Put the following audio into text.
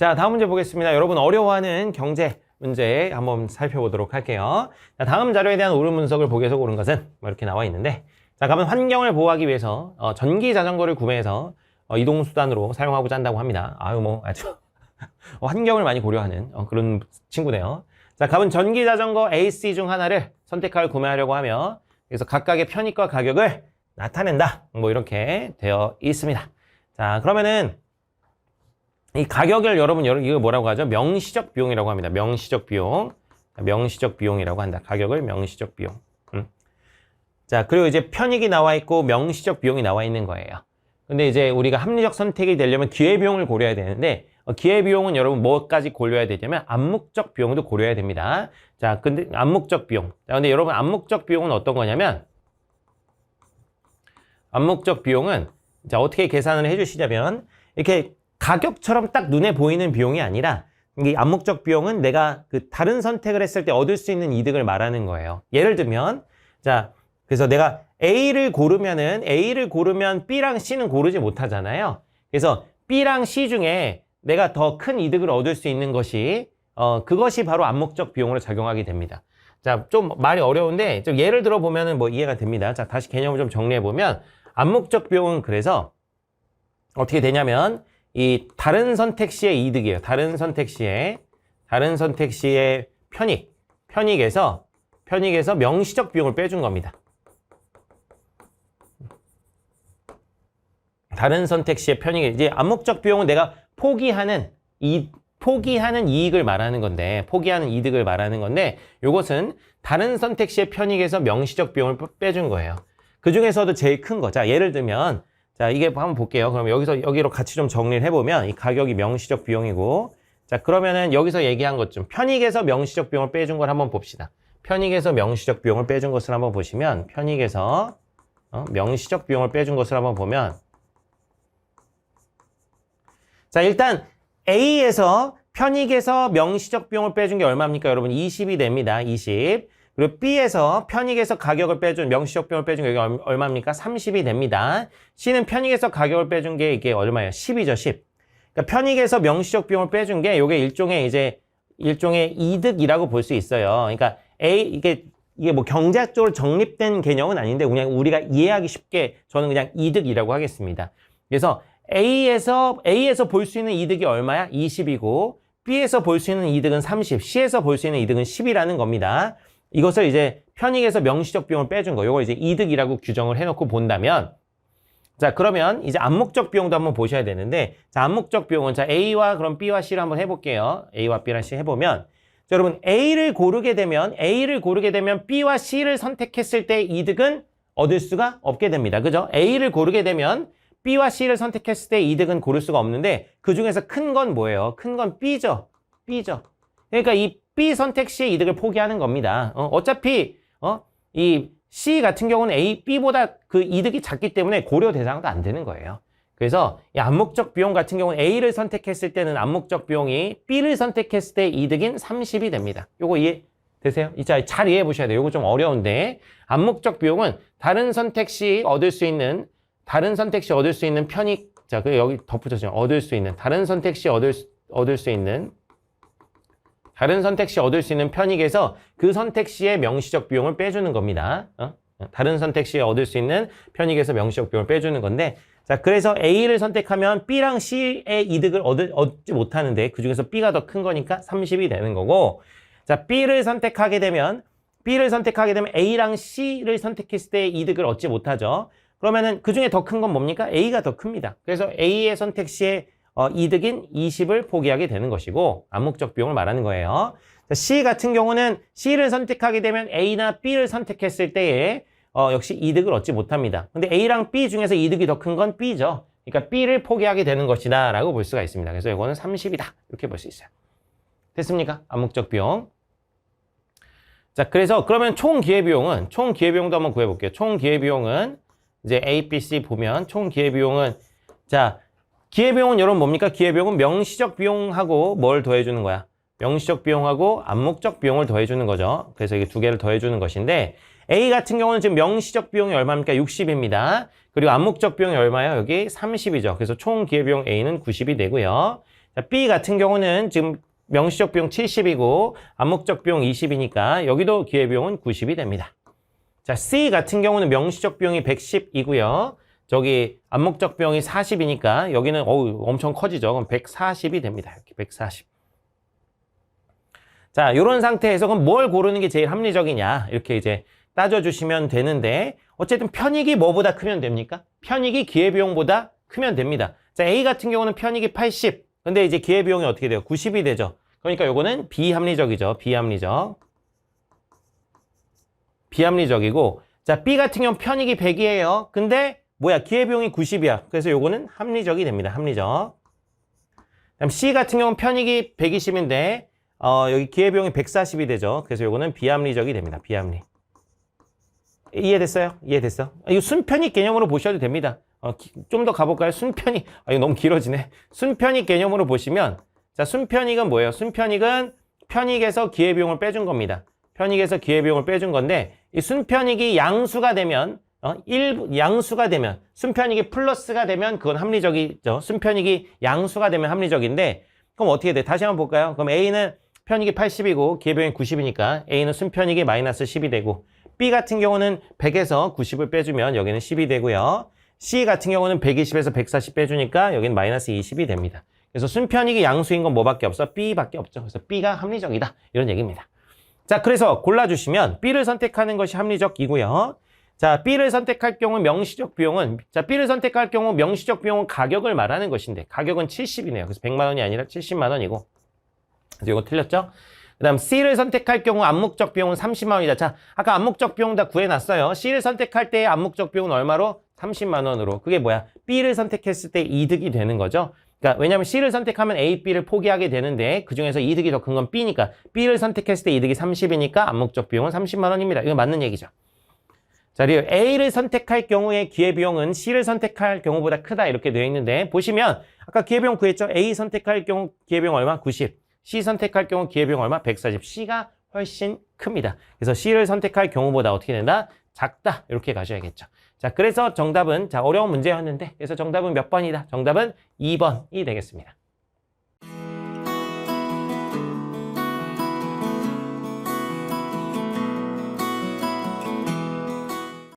자, 다음 문제 보겠습니다. 여러분 어려워하는 경제 문제 한번 살펴보도록 할게요. 자, 다음 자료에 대한 옳은 분석을 보기 위해서 옳은 것은 뭐 이렇게 나와 있는데, 자, 가면 환경을 보호하기 위해서 전기 자전거를 구매해서 이동수단으로 사용하고자 한다고 합니다. 아주 환경을 많이 고려하는 그런 친구네요. 자, 가면 전기 자전거 A, C 중 하나를 선택하여 구매하려고 하며, 그래서 각각의 편익과 가격을 나타낸다. 뭐 이렇게 되어 있습니다. 자, 그러면은 이 가격을 여러분 이거 뭐라고 하죠? 명시적 비용이라고 합니다. 명시적 비용. 명시적 비용이라고 한다. 가격을 명시적 비용. 자, 그리고 이제 편익이 나와 있고 명시적 비용이 나와 있는 거예요. 근데 이제 우리가 합리적 선택이 되려면 기회비용을 고려해야 되는데, 기회비용은 여러분 뭐까지 고려해야 되냐면 암묵적 비용도 고려해야 됩니다. 자, 근데 암묵적 비용. 자, 근데 여러분 암묵적 비용은 어떤 거냐면, 암묵적 비용은 자, 어떻게 계산을 해주시냐면, 이렇게 가격처럼 딱 눈에 보이는 비용이 아니라, 이 암묵적 비용은 내가 그 다른 선택을 했을 때 얻을 수 있는 이득을 말하는 거예요. 예를 들면, 자, 그래서 내가 A를 고르면 B랑 C는 고르지 못하잖아요. 그래서 B랑 C 중에 내가 더 큰 이득을 얻을 수 있는 것이, 그것이 바로 암묵적 비용으로 작용하게 됩니다. 자, 좀 말이 어려운데, 좀 예를 들어 보면은 뭐 이해가 됩니다. 자, 다시 개념을 좀 정리해 보면, 암묵적 비용은 그래서 어떻게 되냐면, 이 다른 선택 시의 이득이에요. 다른 선택 시의 편익에서 명시적 비용을 빼준 겁니다. 다른 선택 시의 편익, 이제 암묵적 비용은 내가 포기하는 이익을 말하는 건데, 포기하는 이득을 말하는 건데, 요것은 다른 선택 시의 편익에서 명시적 비용을 빼준 거예요. 그 중에서도 제일 큰 거. 자, 예를 들면, 자, 이게 한번 볼게요. 그럼 여기로 같이 좀 정리를 해보면, 이 가격이 명시적 비용이고, 자, 그러면은 여기서 얘기한 것 좀, 편익에서 명시적 비용을 빼준 걸 한번 봅시다. 편익에서 명시적 비용을 빼준 것을 한번 보시면, 편익에서 명시적 비용을 빼준 것을 한번 보면, 자, 일단 편익에서 명시적 비용을 빼준 게 얼마입니까? 여러분 20이 됩니다. 20. 그리고 B에서 편익에서 가격을 빼준 명시적 비용을 빼준 게 얼마입니까? 30이 됩니다. C는 편익에서 가격을 빼준 게 이게 얼마예요? 10이죠, 10. 그러니까 편익에서 명시적 비용을 빼준 게 이게 일종의 이득이라고 볼 수 있어요. 그러니까 이게 뭐 경제학적으로 정립된 개념은 아닌데 그냥 우리가 이해하기 쉽게 저는 그냥 이득이라고 하겠습니다. 그래서 A에서 볼 수 있는 이득이 얼마야? 20이고, B에서 볼 수 있는 이득은 30, C에서 볼 수 있는 이득은 10이라는 겁니다. 이것을 이제 편익에서 명시적 비용을 빼준 거, 이걸 이제 이득이라고 규정을 해놓고 본다면, 자, 그러면 이제 암묵적 비용도 한번 보셔야 되는데, 자, 암묵적 비용은, 자, A와 그럼 B와 C를 한번 해볼게요. A와 B랑 C 해보면, 자, 여러분, A를 고르게 되면 B와 C를 선택했을 때 이득은 얻을 수가 없게 됩니다. 그죠? A를 고르게 되면 B와 C를 선택했을 때 이득은 고를 수가 없는데 그 중에서 큰 건 뭐예요? 큰 건 B죠. 그러니까 이 B 선택 시의 이득을 포기하는 겁니다. 어차피 이 C 같은 경우는 B보다 그 이득이 작기 때문에 고려 대상도 안 되는 거예요. 그래서 이 암묵적 비용 같은 경우는 A를 선택했을 때는 암묵적 비용이 B를 선택했을 때 이득인 30이 됩니다. 요거 이해되세요? 잘 이해해 보셔야 돼요. 요거 좀 어려운데 암묵적 비용은 다른 선택 시 얻을 수 있는 편익, 자, 그 여기 덧붙여서 다른 선택 시 얻을 수 있는 편익에서 그 선택 시의 명시적 비용을 빼주는 겁니다. 다른 선택 시에 얻을 수 있는 편익에서 명시적 비용을 빼주는 건데, 자, 그래서 A를 선택하면 B랑 C의 이득을 얻지 못하는데 그 중에서 B가 더 큰 거니까 30이 되는 거고, 자, B를 선택하게 되면 A랑 C를 선택했을 때 이득을 얻지 못하죠. 그러면은 그 중에 더 큰 건 뭡니까? A가 더 큽니다. 그래서 A의 선택 시에 이득인 20을 포기하게 되는 것이고 암묵적 비용을 말하는 거예요. 자, C 같은 경우는 C를 선택하게 되면 A나 B를 선택했을 때에 역시 이득을 얻지 못합니다. 근데 A랑 B 중에서 이득이 더 큰 건 B죠. 그러니까 B를 포기하게 되는 것이다 라고 볼 수가 있습니다. 그래서 이거는 30이다 이렇게 볼 수 있어요. 됐습니까? 암묵적 비용. 자, 그러면 총 기회비용도 한번 구해볼게요. 총 기회비용은 이제 A, B, C 보면 총 기회비용은, 자, 기회비용은 여러분 뭡니까? 기회비용은 명시적 비용하고 뭘 더해주는 거야? 명시적 비용하고 암묵적 비용을 더해주는 거죠. 그래서 이게 두 개를 더해주는 것인데 A 같은 경우는 지금 명시적 비용이 얼마입니까? 60입니다. 그리고 암묵적 비용이 얼마예요? 여기 30이죠. 그래서 총 기회비용 A는 90이 되고요. 자, B 같은 경우는 지금 명시적 비용 70이고 암묵적 비용 20이니까 여기도 기회비용은 90이 됩니다. 자, C 같은 경우는 명시적 비용이 110이고요. 저기 암묵적 비용이 40이니까 여기는 엄청 커지죠. 그럼 140이 됩니다. 이렇게 140. 자, 이런 상태에서 그럼 뭘 고르는 게 제일 합리적이냐 이렇게 이제 따져주시면 되는데 어쨌든 편익이 뭐보다 크면 됩니까? 편익이 기회비용보다 크면 됩니다. 자, A 같은 경우는 편익이 80. 근데 이제 기회비용이 어떻게 돼요? 90이 되죠. 그러니까 요거는 비합리적이죠. 비합리적. 비합리적이고 자, B 같은 경우는 편익이 100이에요. 근데 뭐야? 기회비용이 90이야. 그래서 요거는 합리적이 됩니다. 합리적. 그다음 C 같은 경우는 편익이 120인데 여기 기회비용이 140이 되죠. 그래서 요거는 비합리적이 됩니다. 비합리. 이해됐어요? 이해됐어? 이거 순편익 개념으로 보셔도 됩니다. 좀 더 가볼까요? 순편익. 이거 너무 길어지네. 순편익 개념으로 보시면 자, 순편익은 뭐예요? 순편익은 편익에서 기회비용을 빼준 겁니다. 편익에서 기회비용을 빼준 건데 이 순편익이 양수가 되면 양수가 되면 순편익이 플러스가 되면 그건 합리적이죠. 순편익이 양수가 되면 합리적인데 그럼 어떻게 돼? 다시 한번 볼까요? 그럼 A는 편익이 80이고 기회비용이 90이니까 A는 순편익이 마이너스 10이 되고 B 같은 경우는 100에서 90을 빼주면 여기는 10이 되고요. C 같은 경우는 120에서 140 빼주니까 여기는 마이너스 20이 됩니다. 그래서 순편익이 양수인 건 뭐밖에 없어? B밖에 없죠. 그래서 B가 합리적이다. 이런 얘기입니다. 자, 그래서 골라주시면 B를 선택하는 것이 합리적이고요. 자, B를 선택할 경우 명시적 비용은 자, B를 선택할 경우 명시적 비용은 가격을 말하는 것인데 가격은 70이네요. 그래서 100만 원이 아니라 70만 원이고 그래서 이거 틀렸죠? 그 다음 C를 선택할 경우 암묵적 비용은 30만 원이다. 자, 아까 암묵적 비용 다 구해놨어요. C를 선택할 때의 암묵적 비용은 얼마로? 30만 원으로. 그게 뭐야? B를 선택했을 때 이득이 되는 거죠. 그러니까 왜냐하면 C를 선택하면 A, B를 포기하게 되는데 그중에서 이득이 더 큰 건 B니까 B를 선택했을 때 이득이 30이니까 암묵적 비용은 30만 원입니다. 이거 맞는 얘기죠. 자, 그리고 A를 선택할 경우의 기회비용은 C를 선택할 경우보다 크다 이렇게 되어 있는데 보시면 아까 기회비용 구했죠? A 선택할 경우 기회비용 얼마? 90. C 선택할 경우 기회비용 얼마? 140. C가 훨씬 큽니다. 그래서 C를 선택할 경우보다 어떻게 된다? 작다. 이렇게 가셔야겠죠. 자, 그래서 정답은 자, 어려운 문제였는데 그래서 정답은 몇 번이다? 정답은 2번이 되겠습니다.